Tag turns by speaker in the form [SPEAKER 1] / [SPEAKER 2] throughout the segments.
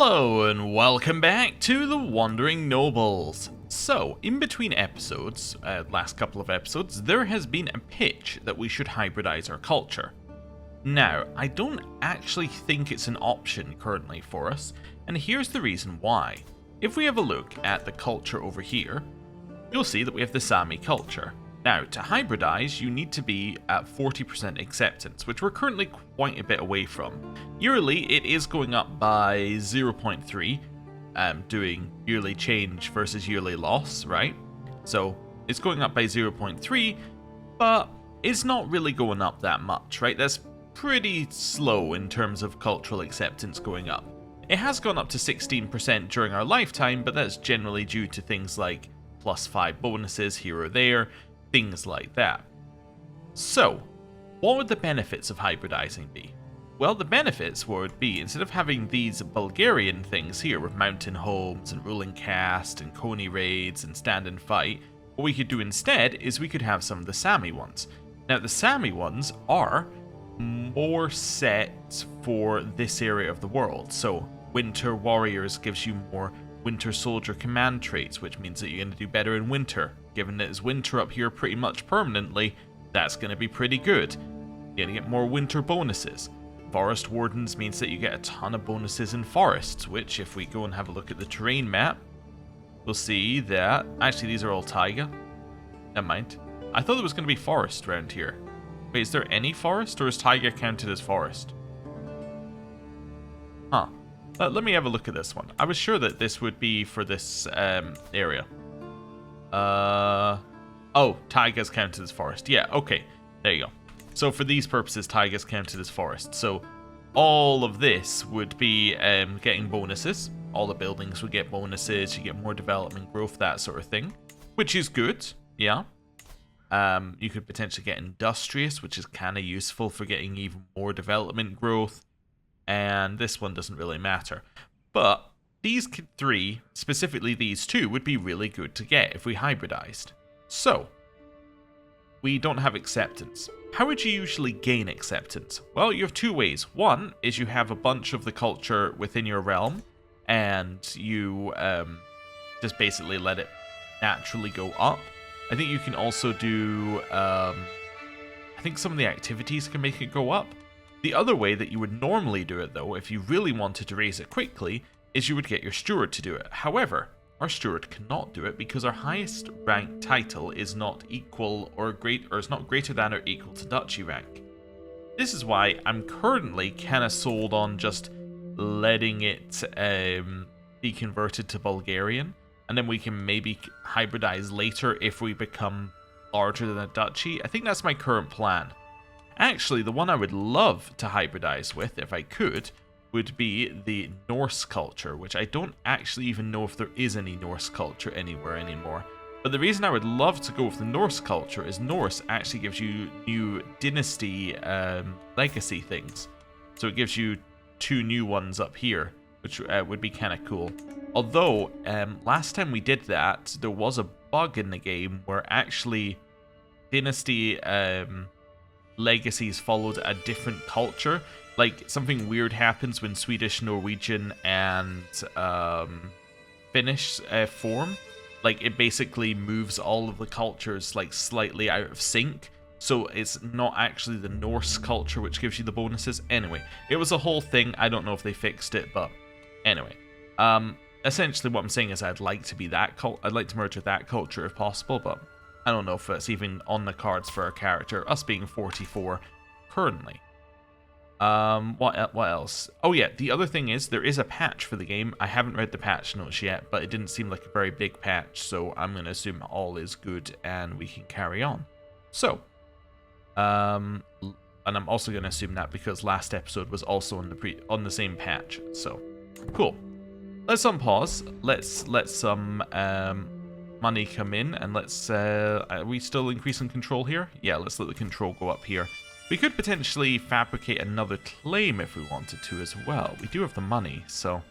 [SPEAKER 1] Hello and welcome back to the Wandering Nobles. So, in between episodes, last couple of episodes, there has been a pitch that we should hybridize our culture. Now, I don't actually think it's an option currently for us, and here's the reason why. If we have a look at the culture over here, you'll see that we have the Sami culture. Now, to hybridize, you need to be at 40% acceptance, which we're currently quite a bit away from. Yearly, it is going up by 0.3, doing yearly change versus yearly loss, right? So, it's going up by 0.3, but it's not really going up that much, right? That's pretty slow in terms of cultural acceptance going up. It has gone up to 16% during our lifetime, but that's generally due to things like +5 bonuses here or there, things like that. So, what would the benefits of hybridizing be? Well, the benefits would be, instead of having these Bulgarian things here with mountain homes and ruling caste and coney raids and stand and fight, what we could do instead is we could have some of the Sami ones. Now, the Sami ones are more set for this area of the world. So, Winter Warriors gives you more Winter Soldier command traits, which means that you're going to do better in winter. Given that it's winter up here pretty much permanently, that's going to be pretty good. You're going to get more winter bonuses. Forest Wardens means that you get a ton of bonuses in forests, which if we go and have a look at the terrain map, we'll see that... Actually, these are all taiga. Never mind. I thought there was going to be forest around here. Wait, is there any forest, or is taiga counted as forest? Huh. Let me have a look at this one. I was sure that this would be for this area. Oh, taiga's counted as forest. Yeah, okay. There you go. So for these purposes, taiga's counted as forest. So all of this would be getting bonuses. All the buildings would get bonuses. You get more development growth, that sort of thing. Which is good, yeah. You could potentially get industrious, which is kind of useful for getting even more development growth. And this one doesn't really matter. But these three, specifically these two, would be really good to get if we hybridized. So, we don't have acceptance. How would you usually gain acceptance? Well, you have two ways. One is you have a bunch of the culture within your realm, and you just basically let it naturally go up. I think you can also do... I think some of the activities can make it go up. The other way that you would normally do it, though, if you really wanted to raise it quickly, is you would get your steward to do it. However, our steward cannot do it because our highest rank title is not equal or is not greater than or equal to duchy rank. This is why I'm currently kind of sold on just letting it be converted to Bulgarian, and then we can maybe hybridize later if we become larger than a duchy. I think that's my current plan. Actually, the one I would love to hybridize with, if I could, would be the Norse culture, which I don't actually even know if there is any Norse culture anywhere anymore. But the reason I would love to go with the Norse culture is Norse actually gives you new dynasty legacy things. So it gives you 2 new ones up here, which would be kind of cool. Although, last time we did that, there was a bug in the game where actually dynasty... legacies followed a different culture. Like, something weird happens when Swedish, Norwegian, and Finnish form. Like, it basically moves all of the cultures, like, slightly out of sync. So it's not actually the Norse culture which gives you the bonuses. Anyway, it was a whole thing. I don't know if they fixed it, but anyway. Essentially what I'm saying is I'd like to be that I'd like to merge with that culture if possible, but I don't know if it's even on the cards for our character, us being 44 currently. What else? Oh yeah, the other thing is there is a patch for the game. I haven't read the patch notes yet, but it didn't seem like a very big patch, so I'm going to assume all is good and we can carry on. So, and I'm also going to assume that because last episode was also on the same patch. So, cool. Let's unpause. Let's let some money come in, and let's are we still increasing control here? Yeah, let's let the control go up here. We could potentially fabricate another claim if we wanted to as well. We do have the money, so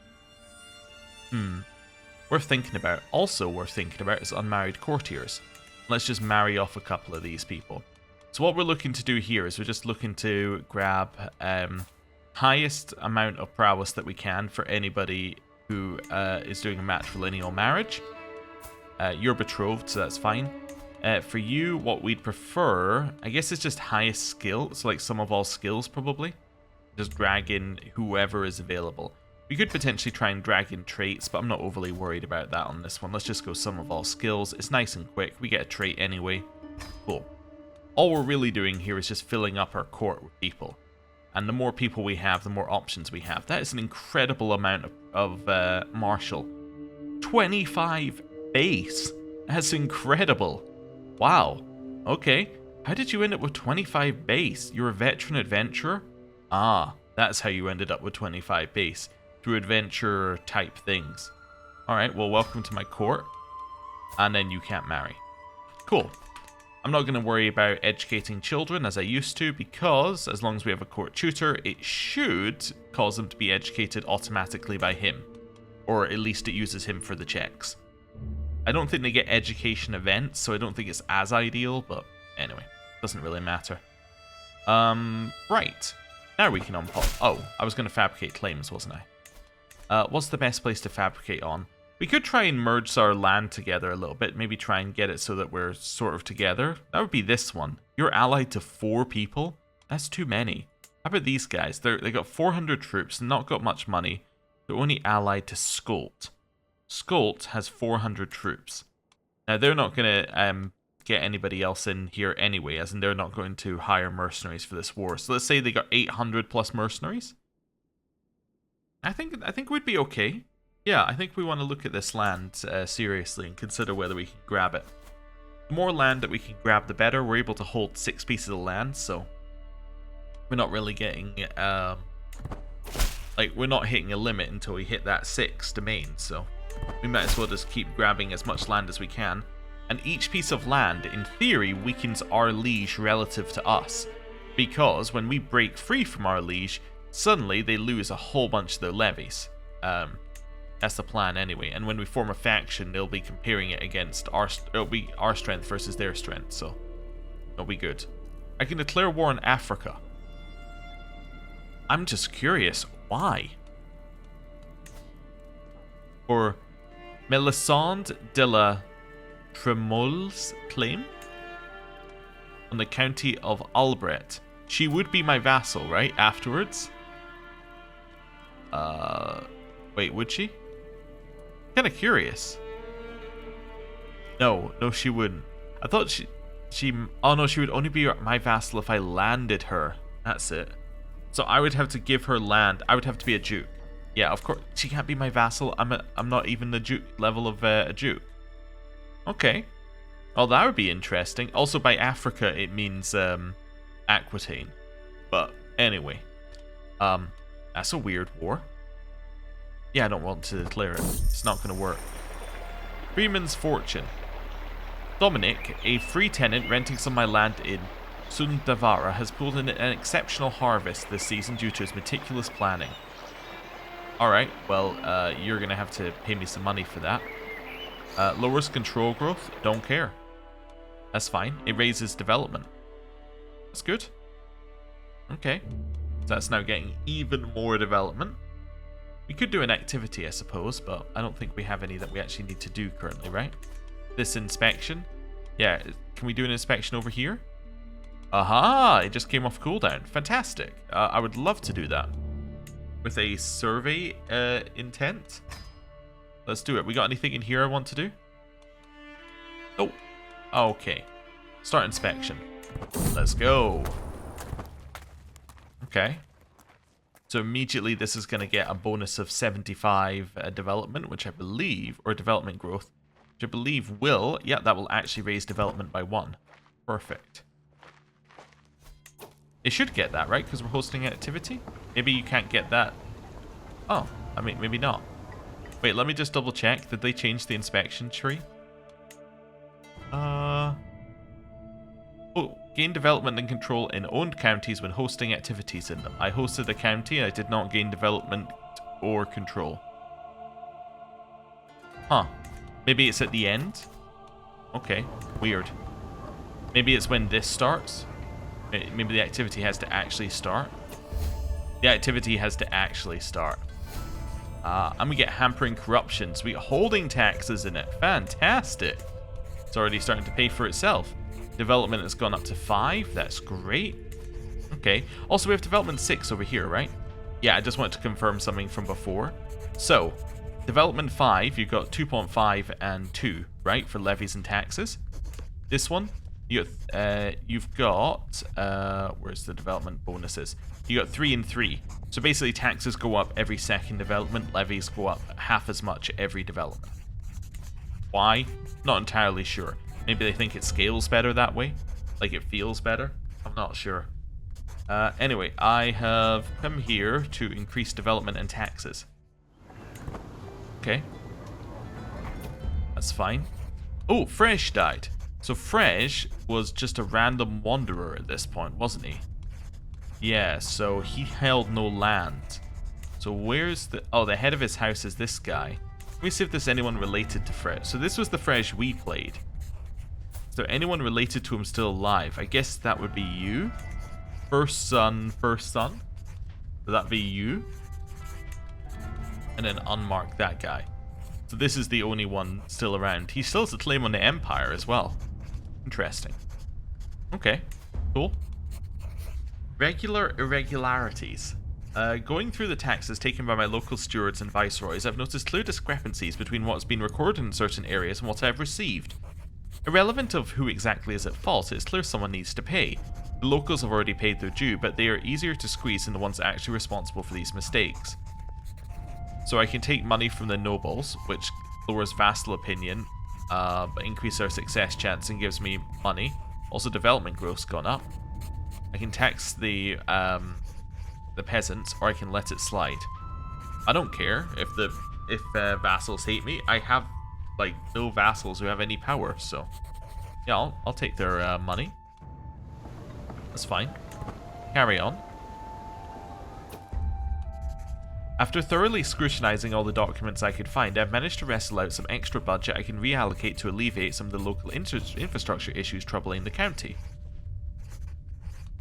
[SPEAKER 1] worth thinking about. Also worth thinking about is unmarried courtiers. Let's just marry off a couple of these people. So what we're looking to do here is we're just looking to grab highest amount of prowess that we can for anybody who is doing a matrilineal marriage. You're betrothed, so that's fine. For you, what we'd prefer, I guess, is just highest skill. So like sum of all skills, probably. Just drag in whoever is available. We could potentially try and drag in traits, but I'm not overly worried about that on this one. Let's just go sum of all skills. It's nice and quick. We get a trait anyway. Cool. All we're really doing here is just filling up our court with people. And the more people we have, the more options we have. That is an incredible amount of martial. 25 base. That's incredible. Wow. Okay. How did you end up with 25 base? You're a veteran adventurer? Ah, that's how you ended up with 25 base. Through adventure type things. Alright, well, welcome to my court. And then you can't marry. Cool. I'm not going to worry about educating children as I used to, because as long as we have a court tutor, it should cause them to be educated automatically by him. Or at least it uses him for the checks. I don't think they get education events, so I don't think it's as ideal, but anyway, doesn't really matter. Right. Now we can unpop. Oh, I was going to fabricate claims, wasn't I? What's the best place to fabricate on? We could try and merge our land together a little bit. Maybe try and get it so that we're sort of together. That would be this one. You're allied to 4 people? That's too many. How about these guys? They got 400 troops, not got much money. They're only allied to Skolt. Skolt has 400 troops. Now, they're not going to get anybody else in here anyway, as in they're not going to hire mercenaries for this war. So let's say they got 800 plus mercenaries. I think we'd be okay. Yeah, I think we want to look at this land seriously and consider whether we can grab it. The more land that we can grab, the better. We're able to hold 6 pieces of land, so we're not really getting we're not hitting a limit until we hit that 6 domain. So we might as well just keep grabbing as much land as we can. And each piece of land, in theory, weakens our liege relative to us, because when we break free from our liege, suddenly they lose a whole bunch of their levies. That's the plan anyway. And when we form a faction, they'll be comparing it against it'll be our strength versus their strength, so it'll be good. I can declare war on Africa. I'm just curious, why? For Melisande de la Tremolle's claim on the county of Albret. She would be my vassal, right? Afterwards. Wait, would she? Kind of curious. No, she wouldn't. I thought she. Oh no, she would only be my vassal if I landed her. That's it. So I would have to give her land. I would have to be a duke. Yeah, of course. She can't be my vassal. I'm not even the duke level of a duke. Okay. Well, that would be interesting. Also, by Africa, it means Aquitaine. But anyway, that's a weird war. Yeah, I don't want to declare it. It's not going to work. Freeman's fortune. Dominic, a free tenant renting some of my land in Sundavara, has pulled in an exceptional harvest this season due to his meticulous planning. Alright, well, you're going to have to pay me some money for that. Lowers control growth, don't care. That's fine. It raises development. That's good. Okay. So that's now getting even more development. We could do an activity, I suppose, but I don't think we have any that we actually need to do currently, right? This inspection. Yeah, can we do an inspection over here? Aha! It just came off cooldown. Fantastic. I would love to do that. With a survey intent. Let's do it. We got anything in here I want to do? Oh. Okay. Start inspection. Let's go. Okay. So immediately this is going to get a bonus of 75 development, which I believe, or development growth, which I believe will, yeah, that will actually raise development by 1. Perfect. It should get that, right? Because we're hosting an activity? Maybe you can't get that. Oh, I mean, maybe not. Wait, let me just double check. Did they change the inspection tree? Oh, gain development and control in owned counties when hosting activities in them. I hosted a county and I did not gain development or control. Huh. Maybe it's at the end? Okay, weird. Maybe it's when this starts? Maybe the activity has to actually start? The activity has to actually start. And we get hampering corruptions. We get holding taxes in it. Fantastic. It's already starting to pay for itself. Development has gone up to 5. That's great. Okay. Also, we have development 6 over here, right? Yeah, I just wanted to confirm something from before. So, development 5, you've got 2.5 and 2, right, for levies and taxes. This one, you've got where's the development bonuses? You got 3 and 3. So basically, taxes go up every second development, levies go up half as much every development. Why? Not entirely sure. Maybe they think it scales better that way, like it feels better. I'm not sure. Anyway, I have come here to increase development and taxes. Okay. That's fine. Oh, Fresh died. So Fresh was just a random wanderer at this point, wasn't he? Yeah, so he held no land. So where's the... Oh, the head of his house is this guy. Let me see if there's anyone related to Fresh. So this was the Fresh we played. Is there anyone related to him still alive? I guess that would be you. First son. Would that be you? And then unmark that guy. So this is the only one still around. He still has a claim on the Empire as well. Interesting. Okay, cool. Regular irregularities. Going through the taxes taken by my local stewards and viceroys, I've noticed clear discrepancies between what's been recorded in certain areas and what I've received. Irrelevant of who exactly is at fault, it's clear someone needs to pay. The locals have already paid their due, but they are easier to squeeze than the ones actually responsible for these mistakes. So I can take money from the nobles, which lowers vassal opinion, but increases our success chance and gives me money. Also, development growth's gone up. I can tax the peasants, or I can let it slide. I don't care if vassals hate me. I have like no vassals who have any power, so yeah, I'll take their money. That's fine. Carry on. After thoroughly scrutinizing all the documents I could find, I've managed to wrestle out some extra budget I can reallocate to alleviate some of the local infrastructure issues troubling the county.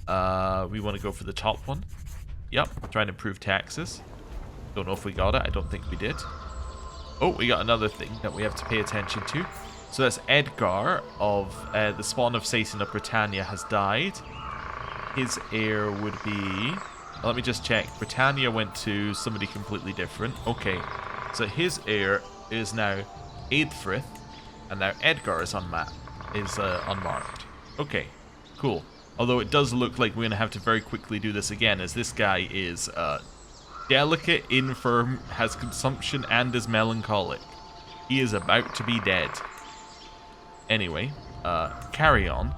[SPEAKER 1] We want to go for the top one. Yep, try and improve taxes. Don't know if we got it. I don't think we did. Oh, we got another thing that we have to pay attention to. So that's Edgar of the spawn of Satan of Britannia has died. His heir would be... Let me just check. Britannia went to somebody completely different. Okay, so his heir is now Eadfrith, and now Edgar is unmarked. Okay, cool. Although it does look like we're going to have to very quickly do this again, as this guy is delicate, infirm, has consumption, and is melancholic. He is about to be dead. Anyway, carry on.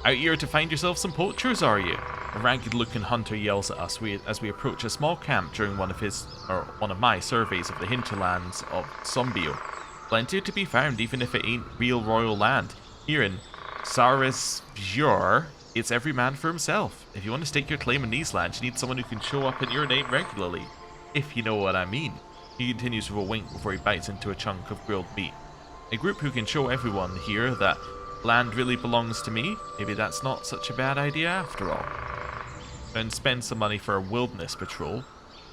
[SPEAKER 1] Out here to find yourself some poachers, are you? A ragged-looking hunter yells at us as we approach a small camp during one of my surveys of the hinterlands of Sombio. Plenty to be found, even if it ain't real royal land. Here in Sarisbjör, it's every man for himself. If you want to stake your claim in these lands, you need someone who can show up in your name regularly. If you know what I mean. He continues with a wink before he bites into a chunk of grilled meat. A group who can show everyone here that land really belongs to me. Maybe that's not such a bad idea after all. Then spend some money for a wilderness patrol.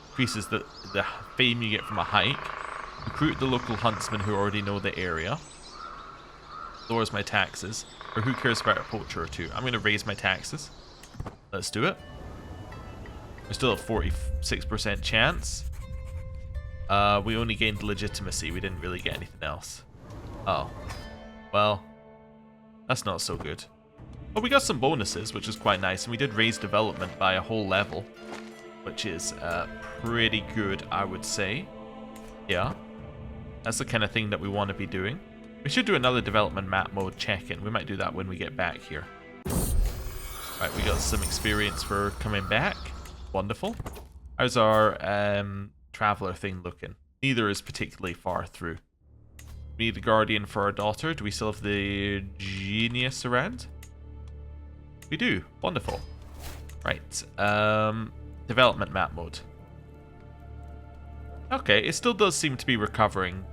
[SPEAKER 1] Increases the fame you get from a hike. Recruit the local huntsmen who already know the area. Lowers my taxes. Or who cares about a poacher or two? I'm going to raise my taxes. Let's do it. We're still at 46% chance. We only gained legitimacy. We didn't really get anything else. Oh. Well, that's not so good. But we got some bonuses, which is quite nice. And we did raise development by a whole level, which is pretty good, I would say. Yeah. That's the kind of thing that we want to be doing. We should do another development map mode check-in. We might do that when we get back here. Right, we got some experience for coming back. Wonderful. How's our traveler thing looking? Neither is particularly far through. We need a guardian for our daughter. Do we still have the genius around? We do. Wonderful. Right. Development map mode. Okay, it still does seem to be recovering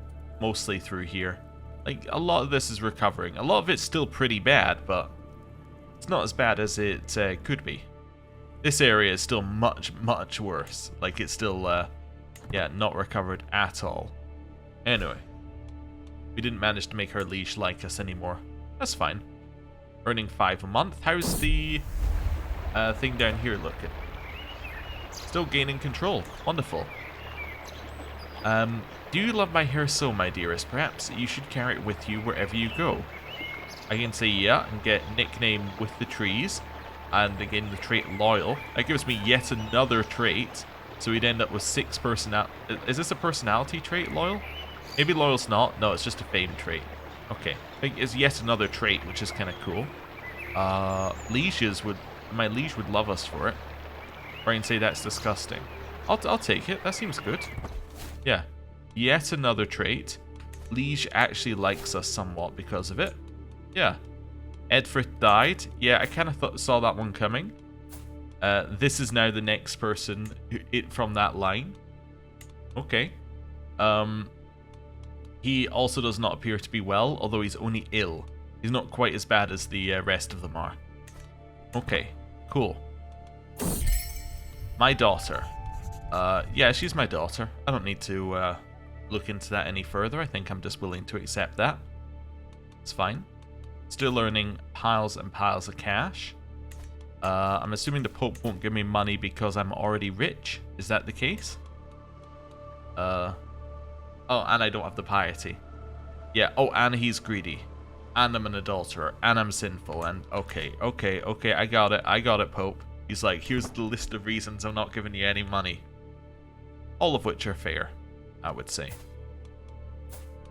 [SPEAKER 1] mostly through here. Like, a lot of this is recovering. A lot of it's still pretty bad, but it's not as bad as it could be. This area is still much, much worse. Like, it's still, yeah, not recovered at all. Anyway. We didn't manage to make our liege like us anymore. That's fine. Earning 5 a month. How's the thing down here looking? Still gaining control. Wonderful. Do you love my hair so, my dearest? Perhaps you should carry it with you wherever you go. I can say yeah and get nickname with the trees. And again, the trait loyal. That gives me yet another trait. So we'd end up with 6 personality. Is this a personality trait, loyal? Maybe loyal's not. No, it's just a fame trait. Okay. I think it's yet another trait, which is kind of cool. Lieges would... My liege would love us for it. Or I can say that's disgusting. I'll take it. That seems good. Yeah. Yet another trait. Liege actually likes us somewhat because of it. Yeah. Edfrith died. Yeah, I kind of saw that one coming. This is now the next person from that line. Okay. He also does not appear to be well, although he's only ill. He's not quite as bad as the rest of them are. Okay, cool. My daughter. Yeah, she's my daughter. I don't need to look into that any further. I think I'm just willing to accept that. It's fine. Still earning piles and piles of cash. I'm assuming the Pope won't give me money because I'm already rich. Is that the case? Oh, and I don't have the piety. Yeah, oh, and he's greedy. And I'm an adulterer. And I'm sinful. And okay, I got it, Pope. He's like, here's the list of reasons I'm not giving you any money. All of which are fair, I would say.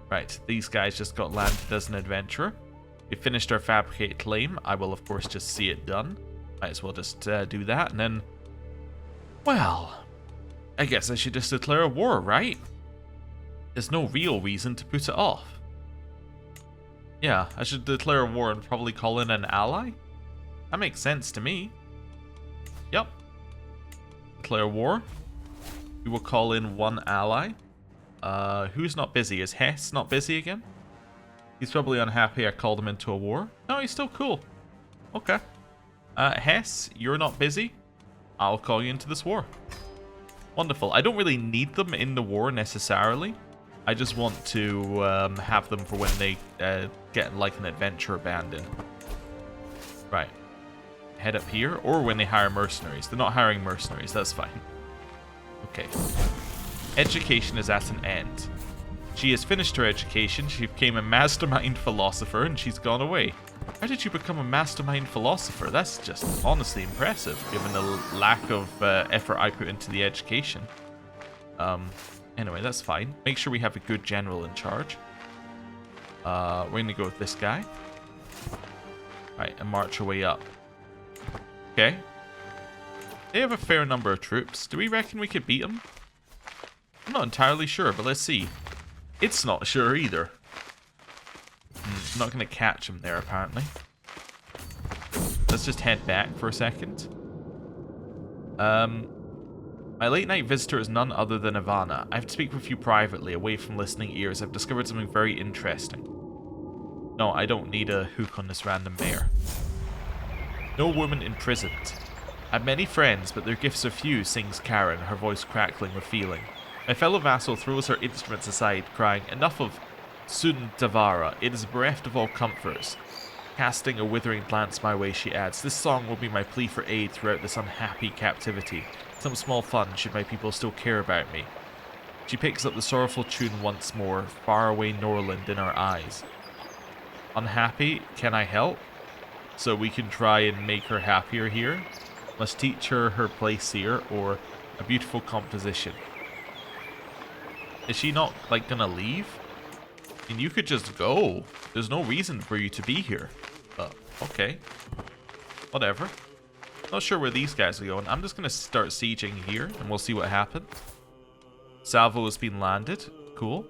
[SPEAKER 1] Right, these guys just got landed as an adventurer. We finished our fabricate claim. I will, of course, just see it done. Might as well just do that, and then... Well, I guess I should just declare a war, right? There's no real reason to put it off. Yeah, I should declare a war and probably call in an ally? That makes sense to me. Yep. Declare war. We will call in one ally. Who's not busy? Is Hesse not busy again? He's probably unhappy I called him into a war. No, he's still cool. Okay. Hesse, you're not busy. I'll call you into this war. Wonderful. I don't really need them in the war necessarily. I just want to have them for when they get like an adventure abandoned. Right. Head up here, or when they hire mercenaries. They're not hiring mercenaries, that's fine. Okay. Education is at an end. She has finished her education, she became a mastermind philosopher, and she's gone away. How did you become a mastermind philosopher? That's just honestly impressive, given the lack of effort I put into the education. Anyway, that's fine. Make sure we have a good general in charge. We're going to go with this guy. Right, and march our way up. Okay. They have a fair number of troops. Do we reckon we could beat them? I'm not entirely sure, but let's see. It's not sure either. I'm not going to catch him there, apparently. Let's just head back for a second. My late night visitor is none other than Ivana. I have to speak with you privately, away from listening ears. I've discovered something very interesting. No, I don't need a hook on this random mare. No woman imprisoned. I have many friends, but their gifts are few, sings Karen, her voice crackling with feeling. My fellow vassal throws her instruments aside, crying, enough of Sundavara, it is bereft of all comforts. Casting a withering glance my way, she adds, this song will be my plea for aid throughout this unhappy captivity. Some small fun should my people still care about me. She picks up the sorrowful tune once more, faraway Norland in her eyes. Unhappy? Can I help? So we can try and make her happier here? Must teach her her place here, or a beautiful composition. Is she not, like, gonna leave? And you could just go. There's no reason for you to be here. Okay. Whatever. Not sure where these guys are going. I'm just going to start sieging here, and we'll see what happens. Salvo has been landed. Cool.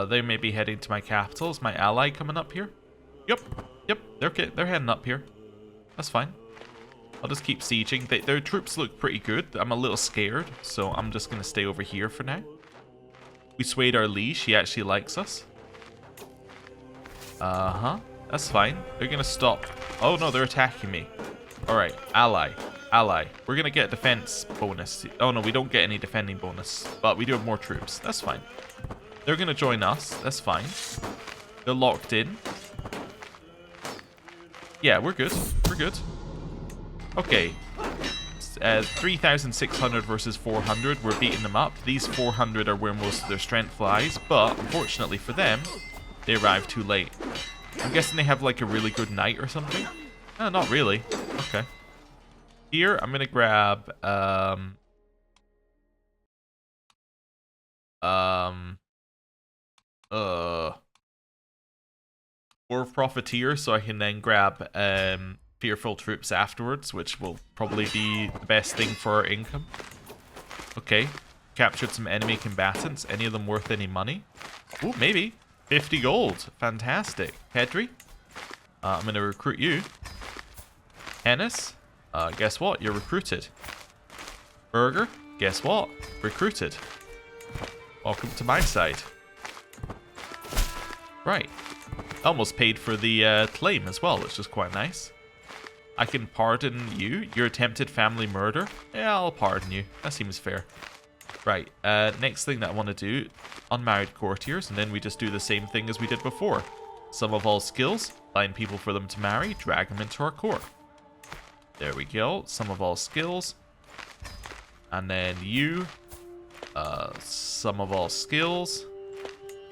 [SPEAKER 1] They may be heading to my capital. Is my ally coming up here? Yep. They're heading up here. That's fine. I'll just keep sieging. Their troops look pretty good. I'm a little scared, so I'm just going to stay over here for now. We swayed our liege. She actually likes us. That's fine. They're going to stop. Oh, no, they're attacking me. Alright, ally. Ally. We're gonna get defense bonus. Oh no, we don't get any defending bonus. But we do have more troops. That's fine. They're gonna join us. That's fine. They're locked in. Yeah, we're good. We're good. Okay. 3,600 versus 400. We're beating them up. These 400 are where most of their strength lies. But unfortunately for them, they arrived too late. I'm guessing they have like a really good knight or something. No, not really. Okay. Here, I'm gonna grab War Profiteer, so I can then grab Fearful Troops afterwards, which will probably be the best thing for our income. Okay. Captured some enemy combatants. Any of them worth any money? Oh, maybe. 50 gold. Fantastic. Pedri, I'm going to recruit you. Hesse, guess what? You're recruited. Burger, guess what? Recruited. Welcome to my side. Right. Almost paid for the claim as well, which is quite nice. I can pardon you. Your attempted family murder? Yeah, I'll pardon you. That seems fair. Right, next thing that I want to do, unmarried courtiers, and then we just do the same thing as we did before. Sum of all skills, find people for them to marry, drag them into our court. There we go, sum of all skills. And then you, sum of all skills.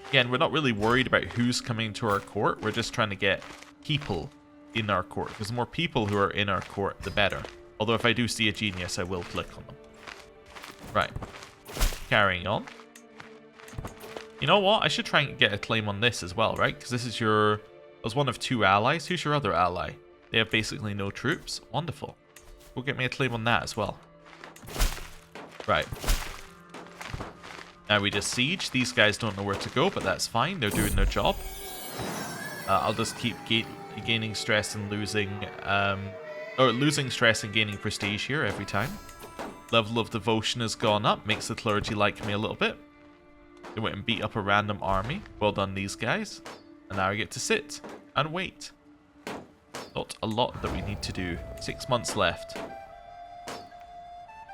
[SPEAKER 1] Again, we're not really worried about who's coming to our court, we're just trying to get people in our court. Because the more people who are in our court, the better. Although if I do see a genius, I will click on them. Right. Carrying on. You know what? I should try and get a claim on this as well, right? Because this is your... was one of two allies. Who's your other ally? They have basically no troops. Wonderful. Go get me a claim on that as well. Right. Now we just siege. These guys don't know where to go, but that's fine. They're doing their job. I'll just keep gaining stress and losing... or losing stress and gaining prestige here every time. Level of devotion has gone up. Makes the clergy like me a little bit. They went and beat up a random army. Well done, these guys. And now I get to sit and wait. Not a lot that we need to do. 6 months left.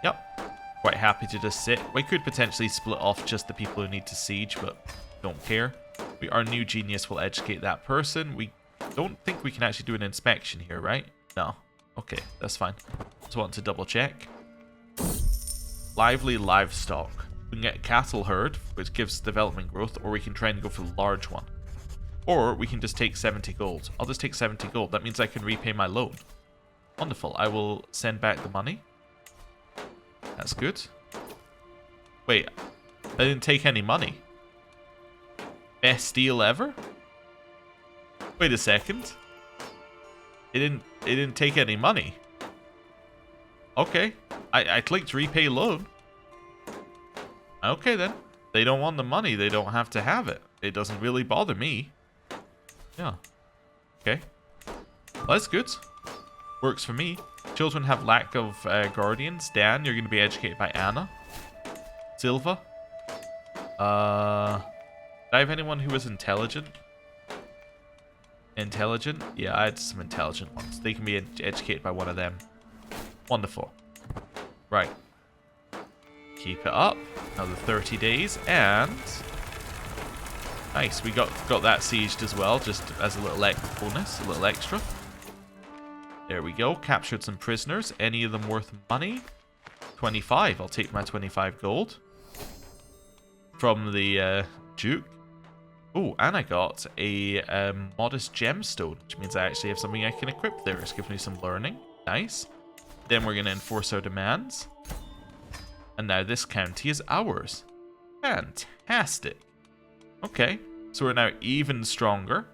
[SPEAKER 1] Yep. Quite happy to just sit. We could potentially split off just the people who need to siege, but don't care. Our new genius will educate that person. We don't think we can actually do an inspection here, right? No. Okay, that's fine. Just want to double check. Lively livestock. We can get a cattle herd, which gives development growth, or we can try and go for the large one. Or we can just take 70 gold. I'll just take 70 gold. That means I can repay my loan. Wonderful. I will send back the money. That's good. Wait, I didn't take any money. Best deal ever? Wait a second. It didn't take any money. Okay. I clicked repay loan. Okay then. They don't want the money. They don't have to have it. It doesn't really bother me. Yeah. Okay. Well, that's good. Works for me. Children have lack of guardians. Dan, you're going to be educated by Anna. Silva. Do I have anyone who is intelligent? Intelligent? Yeah, I had some intelligent ones. They can be educated by one of them. Wonderful. Right. Keep it up. Another 30 days, and... nice, we got that sieged as well, just as a little bonus, a little extra. There we go. Captured some prisoners. Any of them worth money? 25. I'll take my 25 gold. From the Duke. Oh, and I got a modest gemstone, which means I actually have something I can equip there. It's giving me some learning. Nice. Then we're going to enforce our demands. And now this county is ours. Fantastic. Okay, so we're now even stronger.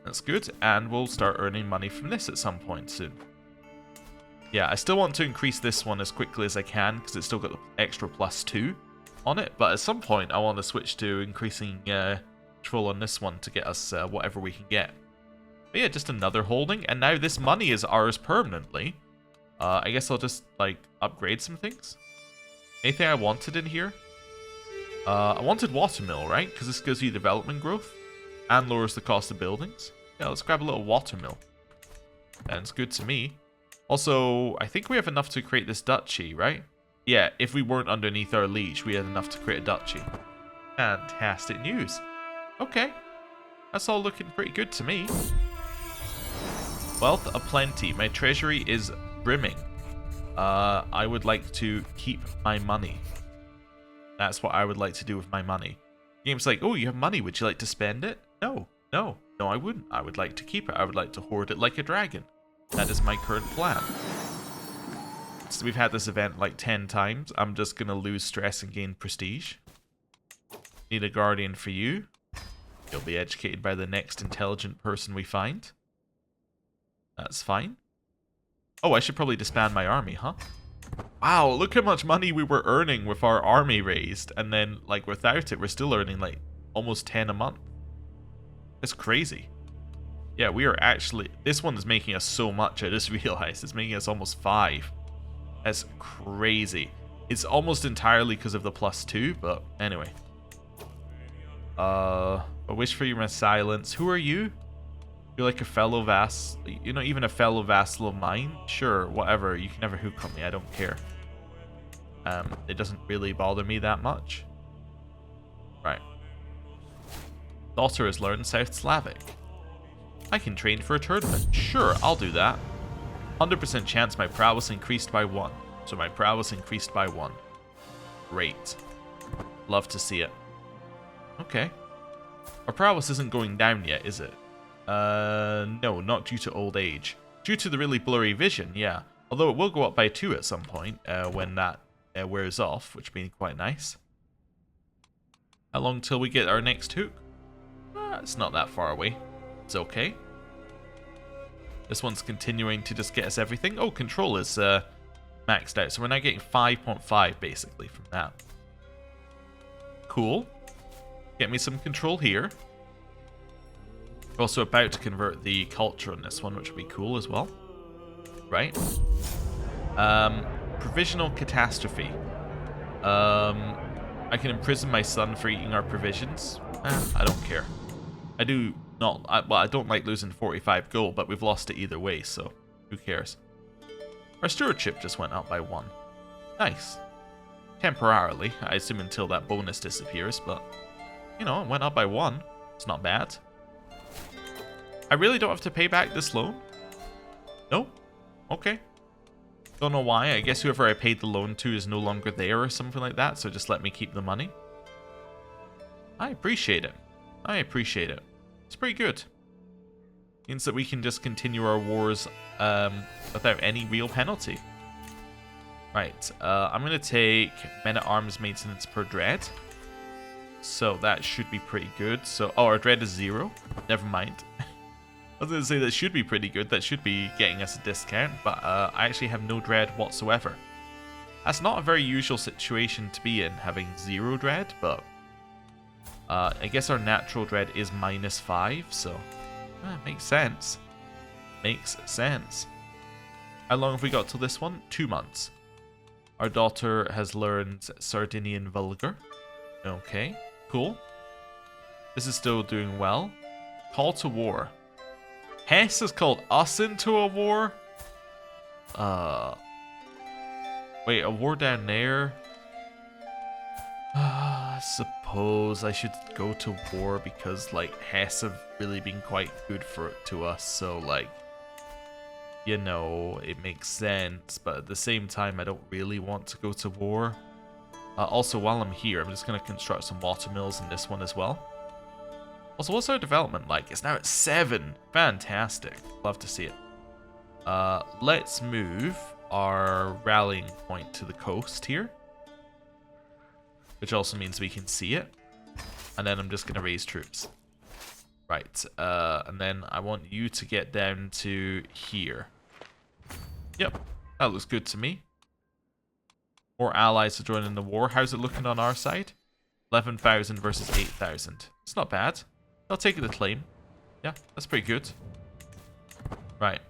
[SPEAKER 1] That's good. And we'll start earning money from this at some point soon. Yeah, I still want to increase this one as quickly as I can, because it's still got the extra +2 on it. But at some point, I want to switch to increasing control on this one to get us whatever we can get. But yeah, just another holding. And now this money is ours permanently. I guess I'll just, like, upgrade some things. Anything I wanted in here? I wanted watermill, right? Because this gives you development growth and lowers the cost of buildings. Yeah, let's grab a little watermill. Sounds good to me. Also, I think we have enough to create this duchy, right? Yeah, if we weren't underneath our liege, we had enough to create a duchy. Fantastic news. Okay. That's all looking pretty good to me. Wealth aplenty. My treasury is brimming. I would like to keep my money. That's what I would like to do with my money. Game's like, oh, you have money. Would you like to spend it? No, no, no, I wouldn't. I would like to keep it. I would like to hoard it like a dragon. That is my current plan. So we've had this event like 10 times. I'm just going to lose stress and gain prestige. Need a guardian for you. You'll be educated by the next intelligent person we find. That's fine. Oh, I should probably disband my army, huh? Wow, look how much money we were earning with our army raised. And then, like, without it, we're still earning, like, almost 10 a month. It's crazy. Yeah, we are actually... This one is making us so much, I just realized. It's making us almost 5. That's crazy. It's almost entirely because of the +2, but anyway. A wish for your silence. Who are you? You're like a fellow vassal. You're not even a fellow vassal of mine? Sure, whatever. You can never hook on me. I don't care. It doesn't really bother me that much. Right. Daughter has learned South Slavic. I can train for a tournament. Sure, I'll do that. 100% chance my prowess increased by 1. So my prowess increased by 1. Great. Love to see it. Okay. Our prowess isn't going down yet, is it? No, not due to old age. Due to the really blurry vision, yeah. Although it will go up by 2 at some point, when that wears off, which would be quite nice. How long till we get our next hook? It's not that far away. It's okay. This one's continuing to just get us everything. Oh, control is maxed out, so we're now getting 5.5 basically from that. Cool. Get me some control here. We're also about to convert the culture on this one, which will be cool as well. Right. Provisional catastrophe. I can imprison my son for eating our provisions. I don't care. I do not... well, I don't like losing 45 gold, but we've lost it either way, so who cares? Our stewardship just went up by 1. Nice. Temporarily, I assume until that bonus disappears, but... You know, it went up by 1. It's not bad. I really don't have to pay back this loan? No? Okay. Don't know why. I guess whoever I paid the loan to is no longer there or something like that, so just let me keep the money. I appreciate it. I appreciate it. It's pretty good. Means that we can just continue our wars without any real penalty. Right. I'm going to take men-at-arms maintenance per dread. So that should be pretty good. So, oh, our dread is 0. Never mind. I was going to say that should be pretty good. That should be getting us a discount. But I actually have no dread whatsoever. That's not a very usual situation to be in, having 0 dread. But I guess our natural dread is -5. So makes sense. Makes sense. How long have we got till this one? 2 months. Our daughter has learned Sardinian Vulgar. Okay. Cool. This is still doing well. Call to war. Hesse has called us into a war? Wait, a war down there? I suppose I should go to war because, like, Hesse have really been quite good to us, so, like, you know, it makes sense, but at the same time, I don't really want to go to war. Also, while I'm here, I'm just going to construct some watermills in this one as well. Also, what's our development like? It's now at 7. Fantastic. Love to see it. Let's move our rallying point to the coast here. Which also means we can see it. And then I'm just going to raise troops. Right. And then I want you to get down to here. Yep. That looks good to me. More allies to join in the war. How's it looking on our side? 11,000 versus 8,000. It's not bad. I'll take it a claim. Yeah, that's pretty good. Right.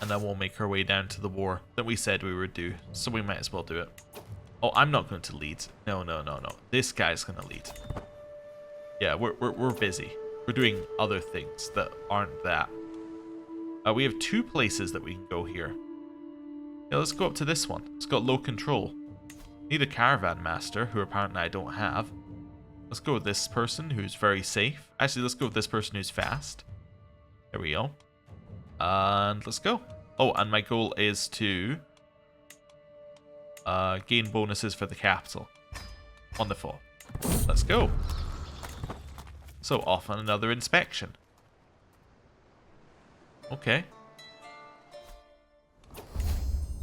[SPEAKER 1] And then we'll make our way down to the war that we said we would do. So we might as well do it. Oh, I'm not going to lead. No, no, no, no. This guy's going to lead. Yeah, we're busy. We're doing other things that aren't that. We have 2 places that we can go here. Yeah, let's go up to this one. It's got low control. Need a caravan master, who apparently I don't have. Let's go with this person who's very safe. Actually, let's go with this person who's fast. There we go. And let's go. Oh, and my goal is to gain bonuses for the capital. Wonderful. Let's go. So off on another inspection. Okay.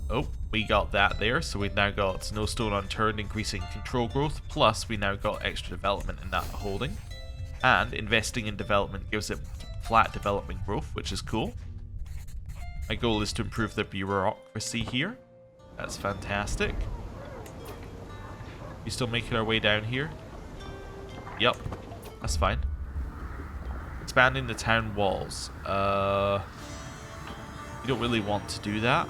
[SPEAKER 1] Oh, we got that there. So we've now got no stone unturned, increasing control growth. Plus, we now got extra development in that holding. And investing in development gives it flat development growth, which is cool. My goal is to improve the bureaucracy here. That's fantastic. We still making our way down here? Yep, that's fine. Expanding the town walls. We don't really want to do that.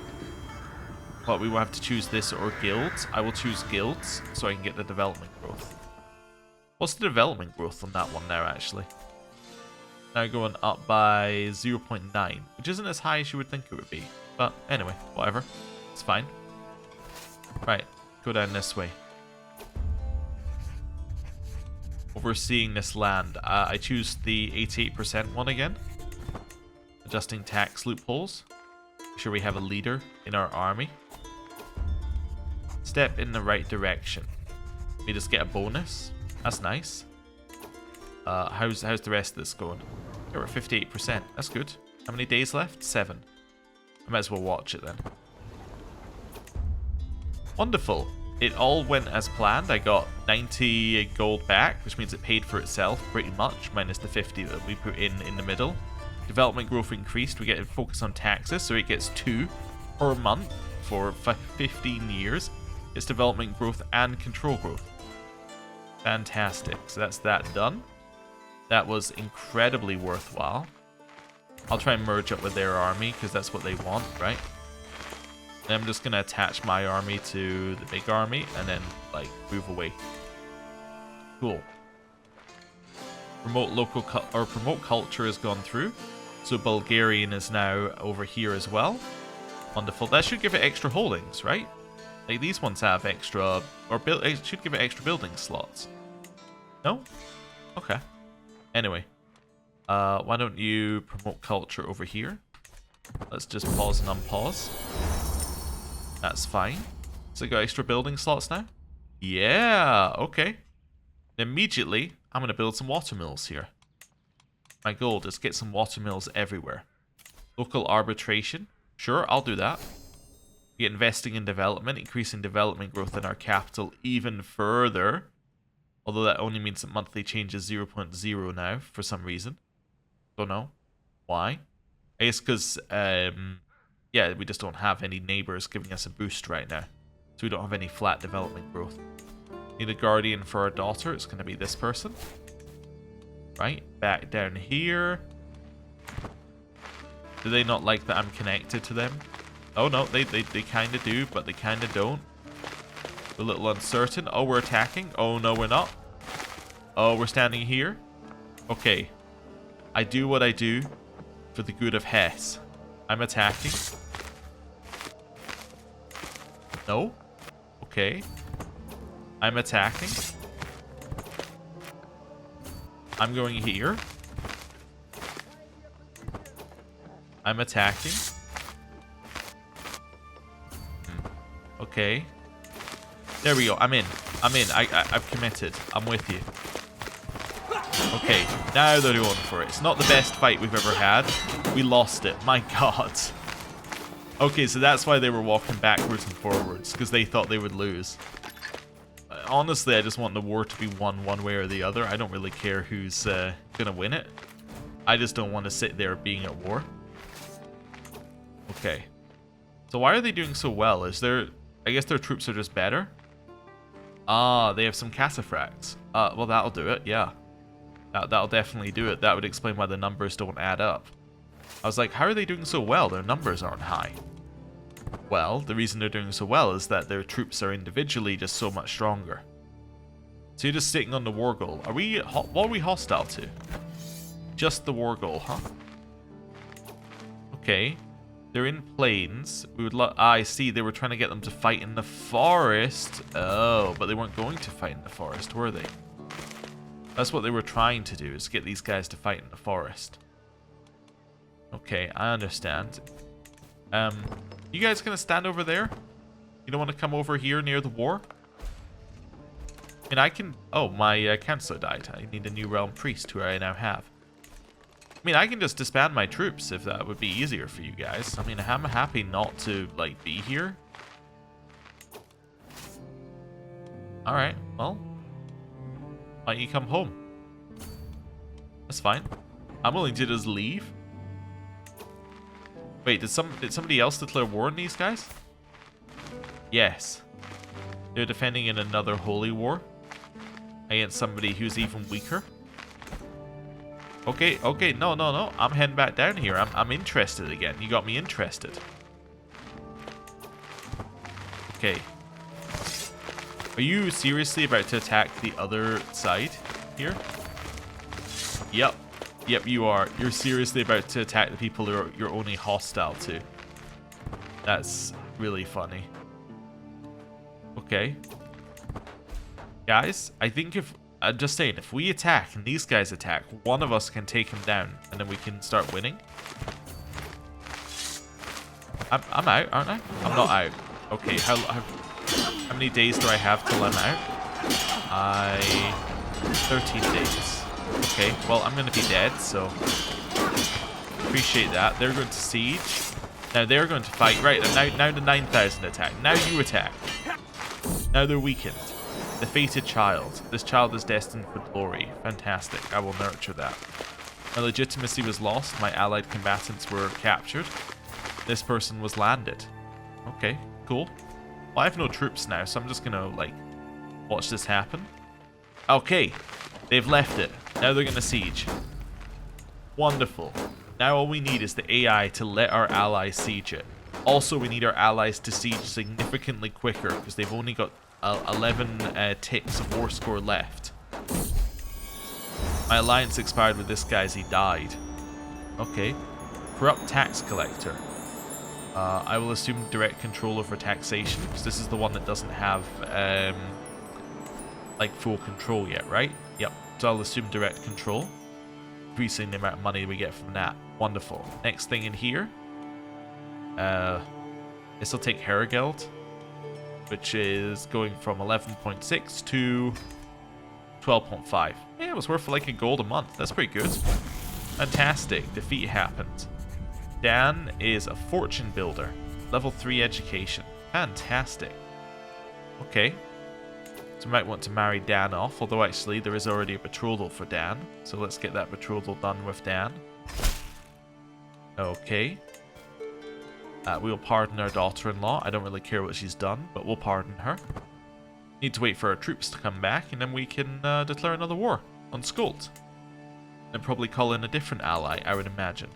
[SPEAKER 1] But we will have to choose this or guilds. I will choose guilds so I can get the development growth. What's the development growth on that one now, actually? Now going up by 0.9, which isn't as high as you would think it would be. But anyway, whatever. It's fine. Right, go down this way. Overseeing this land. I choose the 88% one again. Adjusting tax loopholes. Make sure we have a leader in our army. Step in the right direction. We just get a bonus. That's nice. How's the rest of this going? Yeah, we're at 58%. That's good. How many days left? 7. I might as well watch it then. Wonderful. It all went as planned. I got 90 gold back, which means it paid for itself pretty much, minus the 50 that we put in the middle. Development growth increased. We get to focus on taxes, so it gets 2 per month for 15 years. It's development growth and control growth. Fantastic. So that's that done. That was incredibly worthwhile. I'll try and merge up with their army, because that's what they want, right? And I'm just going to attach my army to the big army, and then, like, move away. Cool. Promote culture has gone through. So Bulgarian is now over here as well. Wonderful. That should give it extra holdings, right? Like, these ones have extra, or it should give it extra building slots. No? Okay. Anyway. Why don't you promote culture over here? Let's just pause and unpause. That's fine. So I got extra building slots now? Yeah, okay. Immediately, I'm going to build some watermills here. My goal is get some watermills everywhere. Local arbitration. Sure, I'll do that. We get investing in development, increasing development growth in our capital even further. Although that only means that monthly change is 0.0 now for some reason. Don't know why. I guess because, yeah, we just don't have any neighbors giving us a boost right now. So we don't have any flat development growth. Need a guardian for our daughter. It's going to be this person. Right, back down here. Do they not like that I'm connected to them? Oh no, they kind of do, but they kind of don't. A little uncertain. Oh, we're attacking. Oh no, we're not. Oh, we're standing here. Okay. I do what I do for the good of Hesse. I'm attacking. No? Okay. I'm attacking. I'm going here. I'm attacking. Okay. There we go. I'm in. I've committed. I'm with you. Okay. Now they're going for it. It's not the best fight we've ever had. We lost it. My God. Okay, so that's why they were walking backwards and forwards. Because they thought they would lose. Honestly, I just want the war to be won one way or the other. I don't really care who's going to win it. I just don't want to sit there being at war. Okay. So why are they doing so well? Is there... I guess their troops are just better? Ah, they have some Casafrax. Well, that'll do it, yeah. That'll definitely do it. That would explain why the numbers don't add up. I was like, how are they doing so well? Their numbers aren't high. Well, the reason they're doing so well is that their troops are individually just so much stronger. So you're just sitting on the war goal. What are we hostile to? Just the war goal, huh? Okay. They're in plains. We would I see. They were trying to get them to fight in the forest. Oh, but they weren't going to fight in the forest, were they? That's what they were trying to do, is get these guys to fight in the forest. Okay, I understand. You guys gonna stand over there? You don't want to come over here near the war? I mean, I can... Oh, my counselor died. I need a new realm priest, who I now have. I mean, I can just disband my troops if that would be easier for you guys. I mean, I'm happy not to, like, be here. Alright, well. Why don't you come home? That's fine. I'm willing to just leave. Wait, did somebody else declare war on these guys? Yes. They're defending in another holy war against somebody who's even weaker. Okay, okay, no. I'm heading back down here. I'm interested again. You got me interested. Okay. Are you seriously about to attack the other side here? Yep. Yep, you are. You're seriously about to attack the people you're only hostile to. That's really funny. Okay. Guys, I think if... I'm just saying, if we attack and these guys attack, one of us can take him down, and then we can start winning. I'm out, aren't I? I'm not out. Okay, how many days do I have till I'm out? 13 days. Okay, well, I'm going to be dead, so... Appreciate that. They're going to siege. Now they're going to fight. Right, now the 9,000 attack. Now you attack. Now they're weakened. The fated child. This child is destined for glory. Fantastic. I will nurture that. My legitimacy was lost. My allied combatants were captured. This person was landed. Okay, cool. Well, I have no troops now, so I'm just gonna, like, watch this happen. Okay, they've left it. Now they're gonna siege. Wonderful. Now all we need is the AI to let our allies siege it. Also, we need our allies to siege significantly quicker, because they've only got 11 ticks of war score left. My alliance expired with this guy as he died. Okay. Corrupt tax collector. I will assume direct control over taxation, because this is the one that doesn't have like full control yet, right? Yep. So I'll assume direct control, increasing the amount of money we get from that. Wonderful. Next thing in here. This will take Herageld, which is going from 11.6 to 12.5. Yeah, it was worth like a gold a month. That's pretty good. Fantastic. Defeat happened. Dan is a fortune builder. Level 3 education. Fantastic. Okay. So we might want to marry Dan off, although actually there is already a betrothal for Dan. So let's get that betrothal done with Dan. Okay. We'll pardon our daughter-in-law. I don't really care what she's done, but we'll pardon her. Need to wait for our troops to come back, and then we can declare another war on Skuld. And probably call in a different ally, I would imagine.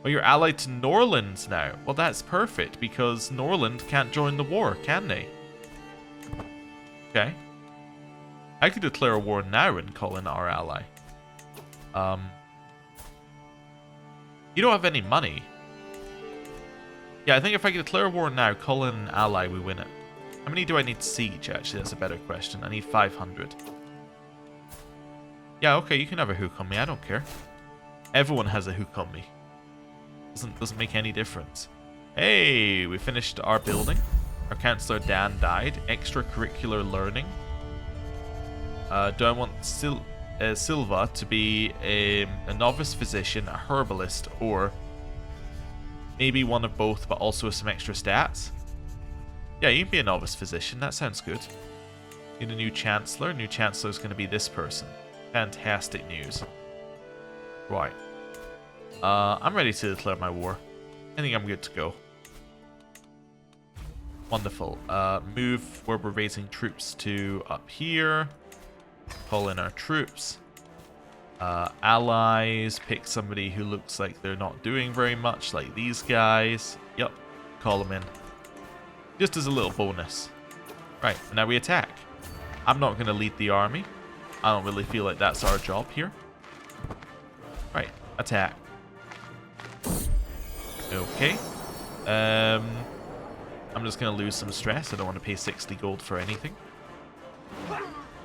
[SPEAKER 1] Well, you're allied to Norland now. Well, that's perfect, because Norland can't join the war, can they? Okay. I could declare a war now and call in our ally. You don't have any money. Yeah, I think if I could declare a war now, call in an ally, we win it. How many do I need to siege, actually? That's a better question. I need 500. Yeah, okay, you can have a hook on me. I don't care. Everyone has a hook on me. Doesn't make any difference. Hey, we finished our building. Our counselor Dan died. Extracurricular learning. Do I want Silva to be a novice physician, a herbalist, or maybe one of both, but also with some extra stats? Yeah, you can be a novice physician. That sounds good. Need a new chancellor. New chancellor is going to be this person. Fantastic news. Right. I'm ready to declare my war. I think I'm good to go. Wonderful. Move where we're raising troops to up here. Call in our troops. Allies. Pick somebody who looks like they're not doing very much, like these guys. Yep. Call them in. Just as a little bonus. Right, now we attack. I'm not going to lead the army. I don't really feel like that's our job here. Right, attack. Okay. I'm just going to lose some stress. I don't want to pay 60 gold for anything.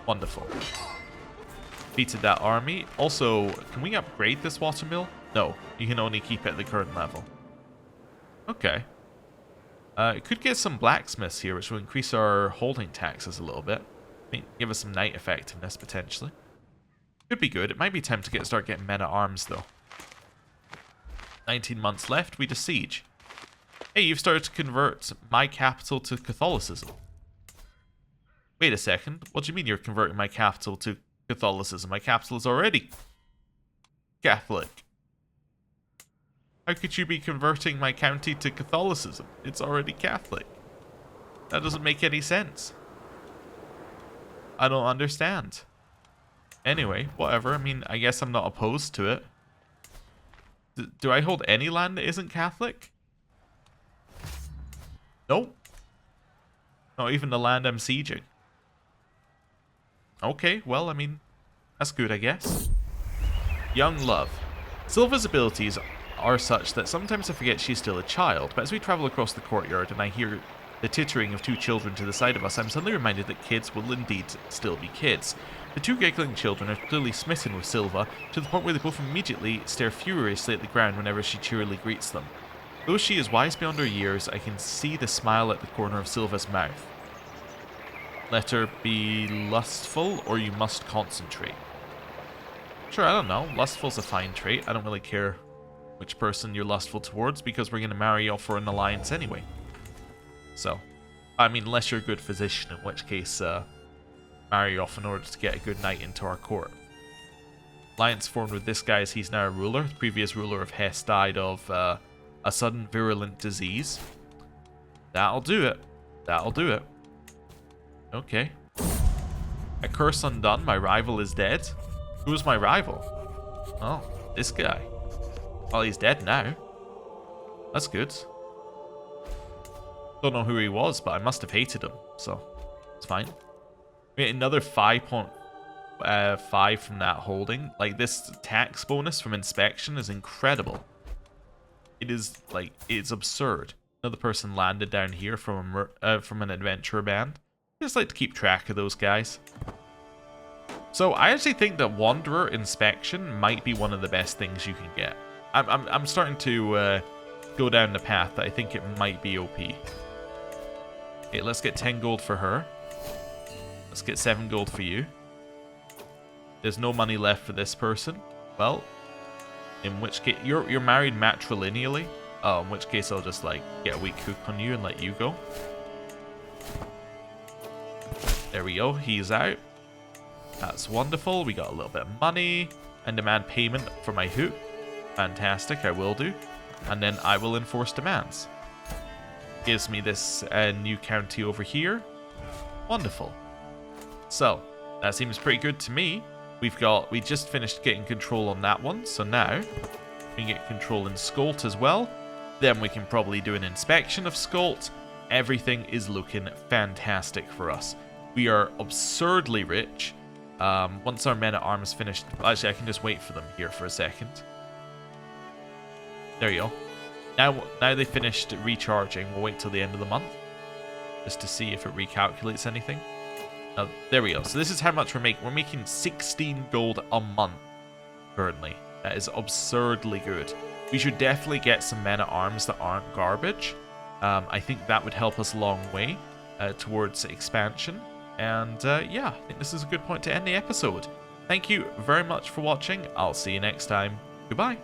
[SPEAKER 1] Wonderful. Defeated that army. Also, can we upgrade this watermill? No, you can only keep it at the current level. Okay. It could get some blacksmiths here, which will increase our holding taxes a little bit. I mean, give us some knight effectiveness, potentially. Could be good. It might be time to start getting men-at-arms, though. 19 months left, we siege. Hey, you've started to convert my capital to Catholicism. Wait a second. What do you mean you're converting my capital to Catholicism? My capital is already Catholic. How could you be converting my county to Catholicism? It's already Catholic. That doesn't make any sense. I don't understand. Anyway, whatever. I mean, I guess I'm not opposed to it. Do I hold any land that isn't Catholic? Nope. Not even the land I'm sieging. Okay, well, I mean, that's good, I guess. Young love. Silva's abilities are such that sometimes I forget she's still a child, but as we travel across the courtyard and I hear the tittering of 2 children to the side of us, I'm suddenly reminded that kids will indeed still be kids. The 2 giggling children are clearly smitten with Silva, to the point where they both immediately stare furiously at the ground whenever she cheerily greets them. Though she is wise beyond her years, I can see the smile at the corner of Silva's mouth. Let her be lustful, or you must concentrate. Sure, I don't know. Lustful's a fine trait. I don't really care which person you're lustful towards, because we're going to marry you for an alliance anyway. So, I mean, unless you're a good physician, in which case, marry you off in order to get a good knight into our court. Alliance formed with this guy as he's now a ruler. The previous ruler of Hesse died of a sudden virulent disease. That'll do it. That'll do it. Okay. A curse undone. My rival is dead. Who's my rival? Oh, this guy. Well, he's dead now. That's good. Don't know who he was, but I must have hated him, so it's fine. We get another 5.5 from that holding. Like, this tax bonus from inspection is incredible. It is, like, it's absurd. Another person landed down here from an adventurer band. I just like to keep track of those guys. So I actually think that Wanderer Inspection might be one of the best things you can get. I'm starting to go down the path that I think it might be OP. Okay, let's get 10 gold for her. Let's get 7 gold for you. There's no money left for this person. Well, in which case you're married matrilineally. Oh, in which case I'll just like get a weak hook on you and let you go. There we go. He's out. That's wonderful. We got a little bit of money and demand payment for my hook. Fantastic. I will do. And then I will enforce demands. Gives me this new county over here. Wonderful. So, that seems pretty good to me. We just finished getting control on that one. So now, we can get control in Skolt as well. Then we can probably do an inspection of Skolt. Everything is looking fantastic for us. We are absurdly rich. Once our men-at-arms finished... Actually, I can just wait for them here for a second. There you go. Now they finished recharging. We'll wait till the end of the month. Just to see if it recalculates anything. There we go. So this is how much we're making. We're making 16 gold a month currently. That is absurdly good. We should definitely get some men-at-arms that aren't garbage. I think that would help us a long way towards expansion. And yeah, I think this is a good point to end the episode. Thank you very much for watching. I'll see you next time. Goodbye.